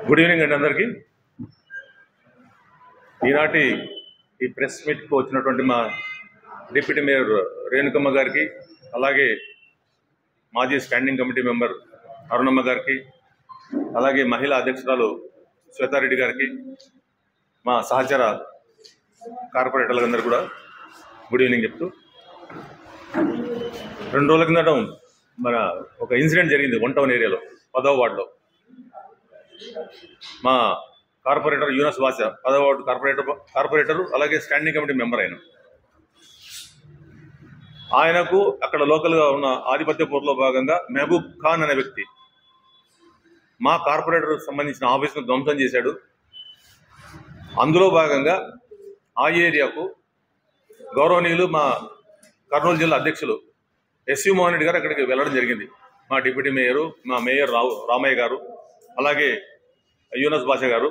Good evening అండి అందరికీ. ఈనాటి ఈ ప్రెస్ మీట్కి వచ్చినటువంటి మా డిప్యూటీ మేయర్ రేణుకమ్మ గారికి, అలాగే మాజీ స్టాండింగ్ కమిటీ మెంబర్ అరుణమ్మ గారికి, అలాగే మహిళా అధ్యక్షురాలు శ్వేతారెడ్డి గారికి, మా సహచర కార్పొరేటర్లందరూ కూడా గుడ్ ఈవినింగ్ చెప్తూ, 2 రోజుల కిందట మన ఒక ఇన్సిడెంట్ జరిగింది 1 టౌన్ ఏరియాలో 10వ వార్డులో. మా కార్పొరేటర్ యూనస్ బాషా 10వ వార్డు కార్పొరేటరు అలాగే స్టాండింగ్ కమిటీ మెంబర్ ఆయనకు అక్కడ లోకల్గా ఉన్న ఆధిపత్య పోరులో భాగంగా మహబూబ్ ఖాన్ అనే వ్యక్తి మా కార్పొరేటర్ సంబంధించిన ఆఫీసును ధ్వంసం చేశాడు. అందులో భాగంగా ఆ ఏరియాకు గౌరవనీయులు మా కర్నూలు జిల్లా అధ్యక్షులు ఎస్వి మోహన్ రెడ్డి గారు అక్కడికి వెళ్ళడం జరిగింది. మా డిప్యూటీ మేయరు, మా మేయర్ రామయ్య గారు, అలాగే యూనస్ బాషా గారు,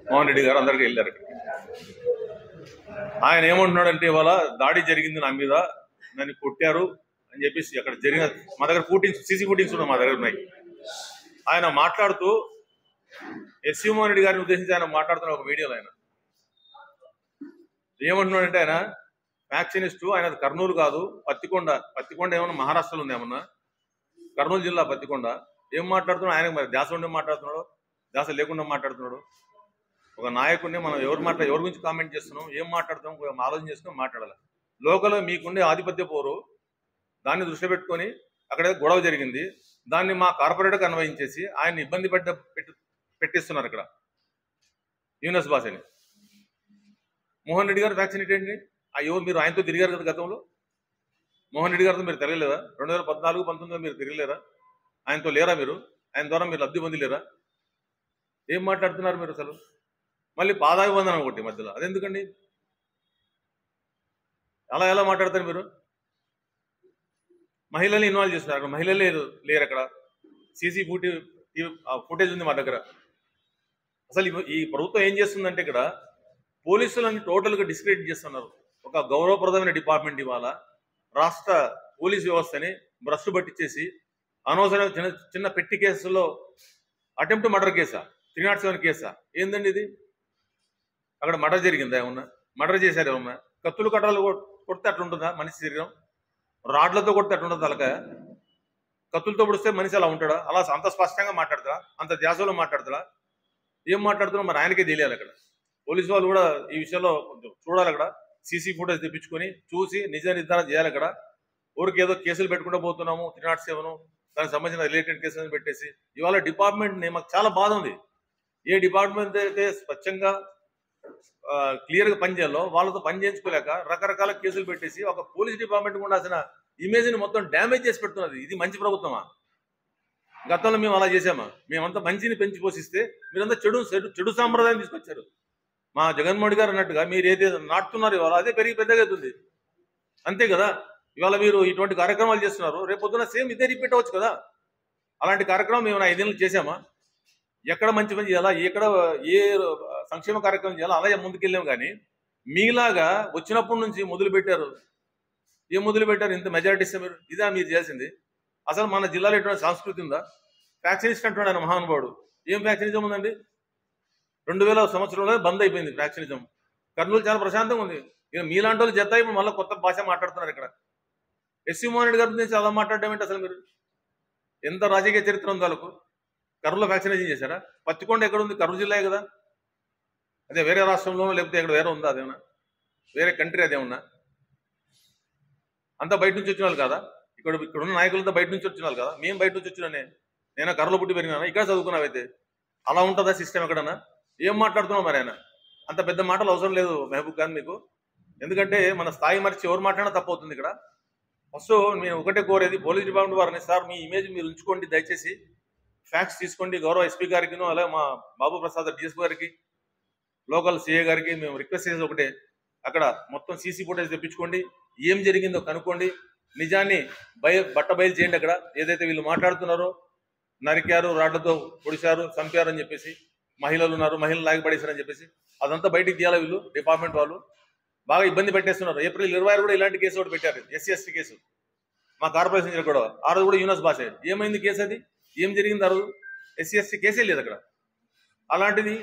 మోహన్ రెడ్డి గారు అందరికీ వెళ్ళారు. ఆయన ఏమంటున్నాడంటే, ఇవాళ దాడి జరిగింది నా మీద, నన్ను కొట్టారు అని చెప్పేసి అక్కడ జరిగిన మా దగ్గర సీసీ ఫుటేజ్ మా దగ్గర ఉన్నాయి. ఆయన మాట్లాడుతూ ఎస్వి మోహన్ రెడ్డి గారిని ఉద్దేశించి ఆయన మాట్లాడుతున్న ఒక వీడియోలో ఆయన ఏమంటున్నాడంటే, ఆయన వ్యాక్సినిస్టు, ఆయన కర్నూలు కాదు పత్తికొండ ఏమన్నా మహారాష్ట్రలో ఉంది, ఏమన్నా కర్నూలు జిల్లా పత్తికొండ. ఏం మాట్లాడుతున్నాడు ఆయన? మరి ధ్యాస ఉండే మాట్లాడుతున్నాడు, ధ్యాస లేకుండా మాట్లాడుతున్నాడు. ఒక నాయకుడిని మనం ఎవరి గురించి కామెంట్ చేస్తున్నాం, ఏం మాట్లాడుతాం, ఆలోచన చేసుకుని మాట్లాడాలి. లోకల్ మీకుండే ఆధిపత్య పోరు, దాన్ని దృష్టి పెట్టుకొని అక్కడ గొడవ జరిగింది, దాన్ని మా కార్పొరేటర్కి అన్వయించేసి ఆయన ఇబ్బంది పెట్టిస్తున్నారు అక్కడ యూనస్ బాషాని. మోహన్ రెడ్డి గారు వ్యాక్సినేట్ ఏంటి? అయ్యో, మీరు ఆయనతో తిరిగారు కదా గతంలో. మోహన్ రెడ్డి గారితో మీరు తిరగలేదా? 2014-19 మీరు తిరగలేరా? ఆయనతో లేరా? మీరు ఆయన ద్వారా మీరు లబ్ధి పొందిలేరా? ఏం మాట్లాడుతున్నారు మీరు అసలు? మళ్ళీ పాదాభివందనం ఒకటి మధ్యలో, అదెందుకండి? అలా ఎలా మాట్లాడతారు మీరు? మహిళల్ని ఇన్వాల్వ్ చేస్తున్నారు. అక్కడ మహిళలే లేరు. అక్కడ సీసీ ఫుటేజ్ ఉంది మా దగ్గర. అసలు ఈ ప్రభుత్వం ఏం చేస్తుందంటే, ఇక్కడ పోలీసులని టోటల్గా డిస్క్రెడిట్ చేస్తున్నారు. ఒక గౌరవప్రదమైన డిపార్ట్మెంట్ ఇవాళ రాష్ట్ర పోలీస్ వ్యవస్థని భ్రష్టు పట్టించేసి అనవసరమైన చిన్న పెట్టి కేసుల్లో అటెంప్ట్ మర్డర్ కేసా, 307 కేసా, ఏందండి ఇది? అక్కడ మర్డర్ జరిగిందా? ఏమన్నా మర్డర్ చేశారు? ఏమన్నా కత్తులు కట్టాలు కొడితే అట్లుంటుందా మనిషి శరీరం? రాడ్లతో కొడితే అట్లుంటుందా? తలకాయ కత్తులతో పొడిస్తే మనిషి అలా ఉంటాడా? అలా అంత స్పష్టంగా మాట్లాడతారా? అంత ధ్యాసలో మాట్లాడతారా? ఏం మాట్లాడుతున్నా మరి ఆయనకే తెలియాలి. అక్కడ పోలీసు వాళ్ళు కూడా ఈ విషయంలో కొంచెం చూడాలి. అక్కడ సీసీ ఫుటేజ్ తెప్పించుకొని చూసి నిజ నిర్ధారణ చేయాలి. అక్కడ ఊరికి ఏదో కేసులు పెట్టుకుంటూ పోతున్నాము, 307 దానికి సంబంధించిన రిలేటెడ్ కేసులను పెట్టేసి ఇవాళ డిపార్ట్మెంట్ని మాకు చాలా బాధ ఉంది. ఏ డిపార్ట్మెంట్ అయితే స్వచ్ఛంగా క్లియర్గా పనిచేయాలో వాళ్ళతో పని చేయించుకోలేక రకరకాల కేసులు పెట్టేసి ఒక పోలీస్ డిపార్ట్మెంట్ ఉండాల్సిన ఇమేజ్ని మొత్తం డ్యామేజ్ చేసి పెడుతున్నది. ఇది మంచి ప్రభుత్వమా? గతంలో మేము అలా చేసామా? మేమంతా మంచిని పెంచి పోషిస్తే మీరంతా చెడు సాంప్రదాయం తీసుకొచ్చారు. మా జగన్మోహన్ గారు అన్నట్టుగా మీరు ఏదైతే నాటుతున్నారు ఇవాళ అదే పెరిగి పెద్దగా అవుతుంది. అంతే కదా? ఇవాళ మీరు ఇటువంటి కార్యక్రమాలు చేస్తున్నారు, రేపు పొద్దున సేమ్ ఇదే రిపీట్ అవ్వచ్చు కదా. అలాంటి కార్యక్రమం మేము 5 ఏళ్ళు చేసామా? ఎక్కడ మంచి పని చేయాలా, ఎక్కడ ఏ సంక్షేమ కార్యక్రమం చేయాలా అలాగే ముందుకెళ్ళాం. కానీ మీలాగా వచ్చినప్పటి నుంచి మొదలు పెట్టారు. ఏం మొదలు పెట్టారు? ఇంత మెజారిటీ ఇస్తే మీరు ఇదా మీరు చేయాల్సింది? అసలు మన జిల్లాలో ఎటువంటి సంస్కృతి ఉందా? వ్యాక్సినేషన్ అంటున్నాడు ఆయన మహానుభావుడు. ఏం వ్యాక్సినిజం ఉందండి? 2000 సంవత్సరంలో బంద్ అయిపోయింది వ్యాక్సినిజం. కర్నూలు చాలా ప్రశాంతంగా ఉంది. ఇక మీలాంటి వాళ్ళు జత ఇప్పుడు మళ్ళీ కొత్త భాష మాట్లాడుతున్నారు. ఇక్కడ ఎస్వి మోహన్ రెడ్డి గారి గురించి అలా మాట్లాడడం ఏంటి? అసలు మీరు ఎంత రాజకీయ చరిత్ర ఉంది వాళ్ళకు? కర్నూలులో వ్యాక్సినేషన్ చేశారా? పత్తికొండ ఎక్కడ ఉంది? కర్నూలు జిల్లా కదా. అదే వేరే రాష్ట్రంలోనో లేకపోతే ఎక్కడ వేరే ఉందా? అదేమన్నా వేరే కంట్రీ అదేమన్నా? అంతా బయట నుంచి వచ్చిన వాళ్ళు కదా. ఇక్కడున్న నాయకులంతా బయట నుంచి వచ్చిన వాళ్ళు కదా. మేము బయట నుంచి వచ్చినానే. నేను కర్నూలు పుట్టి పెరిగినా, ఇక్కడ చదువుకున్నావైతే అలా ఉంటుందా సిస్టమ్ ఎక్కడన్నా? ఏం మాట్లాడుతున్నావు మరి? ఆయన అంత పెద్ద మాటలు అవసరం లేదు మహబూబ్ ఖాన్ మీకు. ఎందుకంటే మన స్థాయి మరిచి ఎవరు మాట్లాడినా తప్పవుతుంది ఇక్కడ. ఫస్ట్ నేను ఒకటే కోరేది పోలీస్ డిపార్ట్మెంట్ వారిని, సార్ మీ ఇమేజ్ మీరు ఉంచుకోండి, దయచేసి ఫ్యాక్ట్స్ తీసుకోండి. గౌరవ ఎస్పీ గారికి అలాగే మా బాబు ప్రసాద్ డిఎస్పీ గారికి, లోకల్ సిఏ గారికి మేము రిక్వెస్ట్ చేసేది ఒకటే, అక్కడ మొత్తం సీసీ ఫుటేజ్ తెప్పించుకోండి, ఏం జరిగిందో కనుక్కోండి, నిజాన్ని బయలు చేయండి. అక్కడ ఏదైతే వీళ్ళు మాట్లాడుతున్నారో నరికారు, రాళ్లతో పొడిచారు, చంపారు అని చెప్పేసి, మహిళలు ఉన్నారు, మహిళలు లాగిపడేశారని చెప్పేసి అదంతా బయటికి తీయాలి. వీళ్ళు డిపార్ట్మెంట్ వాళ్ళు బాగా ఇబ్బంది పెట్టేస్తున్నారు. ఏప్రిల్ 26 కూడా ఇలాంటి కేసు ఒకటి పెట్టారు, SC/ST కేసు మా కార్పొరేషన్ కూడా. ఆ రోజు కూడా యూనస్ బాషా. ఏమైంది కేసు? అది ఏం జరిగింది ఆ రోజు? SC/ST కేసే లేదు అక్కడ. అలాంటిది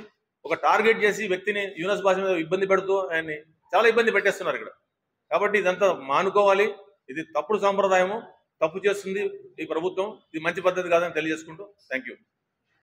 ఒక టార్గెట్ చేసి వ్యక్తిని యూనస్ భాష మీద ఇబ్బంది పెడుతూ ఆయన్ని చాలా ఇబ్బంది పెట్టేస్తున్నారు ఇక్కడ. కాబట్టి ఇదంతా మానుకోవాలి. ఇది తప్పుడు సాంప్రదాయము, తప్పు చేస్తుంది ఈ ప్రభుత్వం. ఇది మంచి పద్ధతి కాదని తెలియజేసుకుంటూ థ్యాంక్ యూ.